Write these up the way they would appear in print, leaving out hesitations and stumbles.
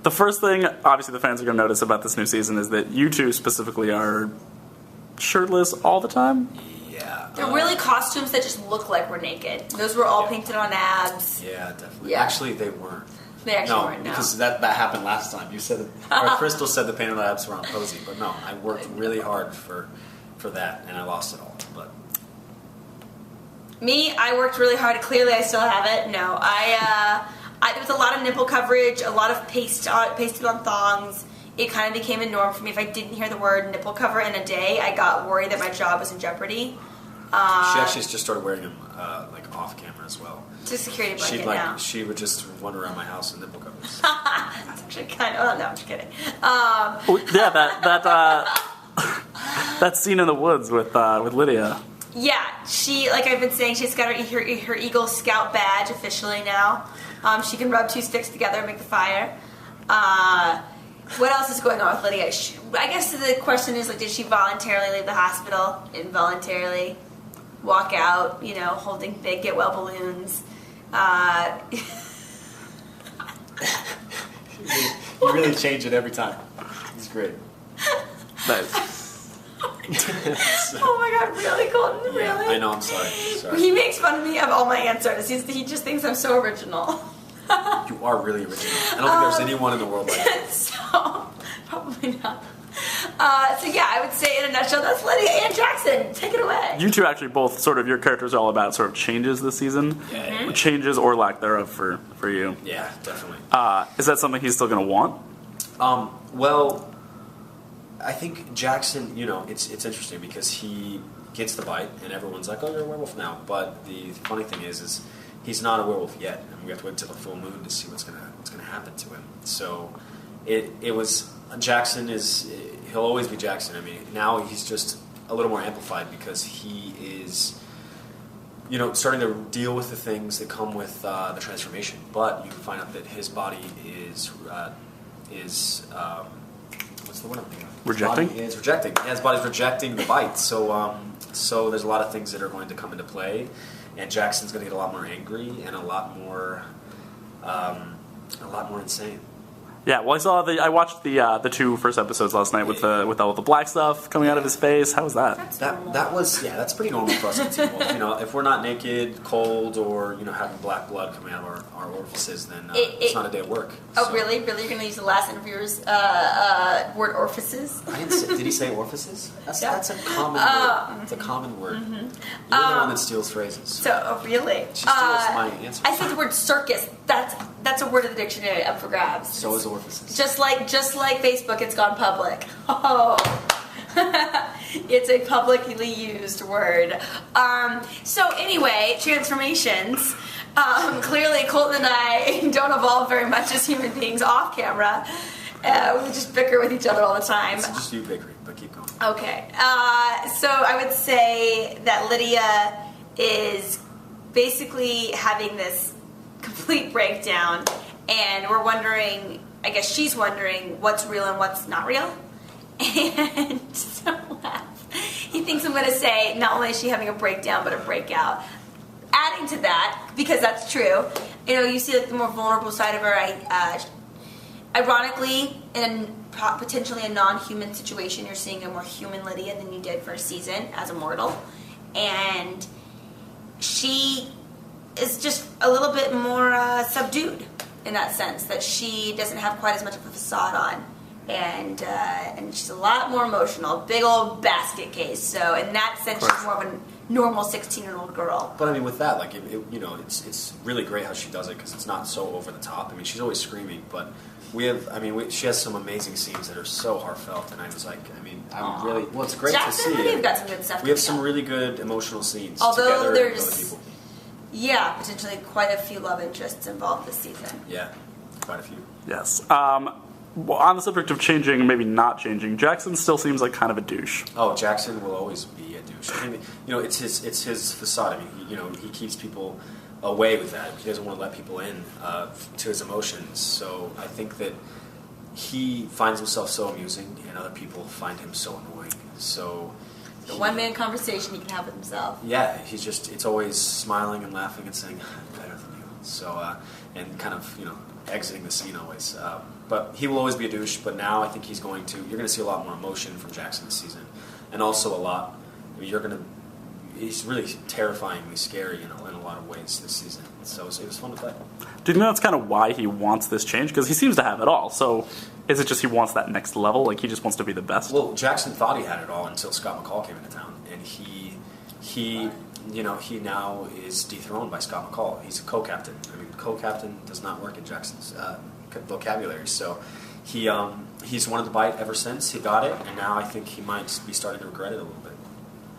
The first thing, obviously, the fans are going to notice about this new season is that you two specifically are shirtless all the time. Yeah. They're really costumes that just look like we're naked. Those were all painted on abs. Yeah, definitely. Yeah. Actually, they weren't. They actually weren't, no. Because that happened last time. You said, or Crystal said the painted abs were on Posey, but no, I worked really hard for that, and I lost it all. But me, I worked really hard. Clearly, I still have it. No, there was a lot of nipple coverage, a lot of pasted on thongs. It kind of became a norm for me. If I didn't hear the word nipple cover in a day, I got worried that my job was in jeopity. She actually just started wearing them like off camera as well. It's a security blanket now. She would just wander around my house in nipple covers. That's actually kind of. Oh no, I'm just kidding. That scene in the woods with Lydia. Yeah, she, like I've been saying, she's got her Eagle Scout badge officially now. She can rub two sticks together and make the fire. What else is going on with Lydia? I guess the question is, like, did she voluntarily leave the hospital? Involuntarily walk out, holding big get well balloons? You really change it every time. It's great. Nice. Oh my God, really, Colton? Yeah, really? I know, I'm sorry. He makes fun of me of all my answers. He just thinks I'm so original. You are really original. I don't think there's anyone in the world like that. So, probably not. So yeah, I would say in a nutshell, that's Lydia and Jackson. Take it away. You two actually both sort of, your characters are all about sort of changes this season. Yeah. Changes or lack thereof for you. Yeah, definitely. Is that something he's still going to want? Well, I think Jackson, it's interesting because he gets the bite and everyone's like, oh, you're a werewolf now. But the funny thing is he's not a werewolf yet, and we have to wait until the full moon to see what's gonna happen to him. So it was Jackson he'll always be Jackson. I mean, now he's just a little more amplified because he is starting to deal with the things that come with the transformation. But you can find out that his body is what's the word I'm thinking of? Rejecting? His body is rejecting. Yeah, his body's rejecting the bite. So there's a lot of things that are going to come into play. And Jackson's going to get a lot more angry and a lot more insane. Yeah, well, I watched the two first episodes last night with all the black stuff coming out of his face. How was that? That's pretty normal for us as people. If we're not naked, cold, or having black blood coming out of our orifices, then it's not a day of work. Oh, really? Really? You're going to use the last interviewer's word orifices? Did he say orifices? That's a common word. It's a common word. Mm-hmm. You're the one that steals phrases. So, really? She steals my answers. I said the word circus. That's a word of the dictionary up for grabs. So is orifices. Just like Facebook, it's gone public. Oh. It's a publicly used word. So anyway, transformations. Clearly, Colton and I don't evolve very much as human beings off camera. We just bicker with each other all the time. It's just you bickering, but keep going. Okay. So I would say that Lydia is basically having this complete breakdown, and we're wondering, I guess she's wondering what's real and what's not real. And don't laugh. He thinks I'm going to say not only is she having a breakdown, but a breakout. Adding to that, because that's true, you see like the more vulnerable side of her. Ironically, in potentially a non-human situation, you're seeing a more human Lydia than you did first season as a mortal. And she is just a little bit more subdued in that sense, that she doesn't have quite as much of a facade on. And she's a lot more emotional, big old basket case. So in that sense, she's more of a normal 16-year-old girl. But I mean, with that, like it's really great how she does it because it's not so over the top. I mean, she's always screaming, but she has some amazing scenes that are so heartfelt, and I was like, it's great Jackson to see. Jackson got some good stuff. We have some really good emotional scenes although together there's with other people. Yeah, potentially quite a few love interests involved this season. Yeah, quite a few. Yes. Well, on the subject of changing and maybe not changing, Jackson still seems like kind of a douche. Oh, Jackson will always be a douche. I mean, it's his facade. I mean, he keeps people away with that. He doesn't want to let people in to his emotions. So I think that he finds himself so amusing, and other people find him so annoying. So the one-man conversation he can have with himself. Yeah, it's always smiling and laughing and saying, "I'm better than you." So and kind of exiting the scene always. But he will always be a douche. But now I think you're going to see a lot more emotion from Jackson this season, and also he's really terrifyingly scary in a lot of ways this season. So it was fun to play. Do you think that's kind of why he wants this change? Because he seems to have it all. So is it just he wants that next level? Like he just wants to be the best? Well, Jackson thought he had it all until Scott McCall came into town, and he now is dethroned by Scott McCall. He's a co-captain. I mean, co-captain does not work in Jackson's vocabulary. So he's wanted the bite ever since he got it, and now I think he might be starting to regret it a little bit.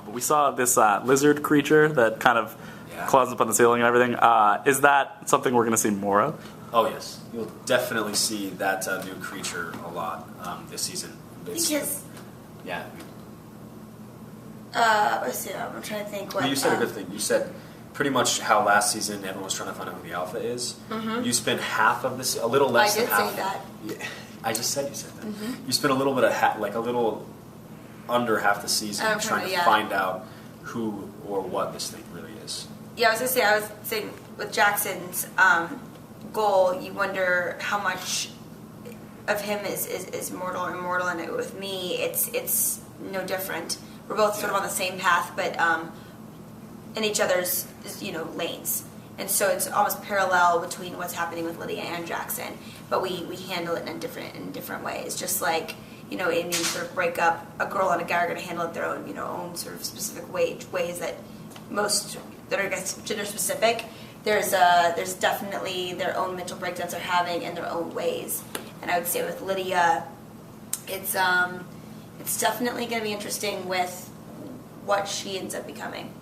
We saw this lizard creature that kind of climbs up on the ceiling and everything. Is that something we're going to see more of? Oh, yes. You'll definitely see that new creature a lot this season. Because... Yeah. Let's see, I'm trying to think what... Well, you said a good thing. You said pretty much how last season everyone was trying to find out who the alpha is. Mm-hmm. You spent half of this, a little less than half. I did say that. Yeah, I just said you said that. Mm-hmm. You spent a little bit of a little under half the season trying to find out who or what this thing really is. Yeah, I was saying with Jackson's goal, you wonder how much of him is mortal or immortal, and with me, it's no different. We're both sort of on the same path, but in each other's lanes, and so it's almost parallel between what's happening with Lydia and Jackson. But we handle it in different ways. Just like in you sort of break up, a girl and a guy are going to handle it their own own sort of specific ways that most that are gender specific. There's definitely their own mental breakdowns they're having in their own ways, and I would say with Lydia, it's definitely going to be interesting with what she ends up becoming.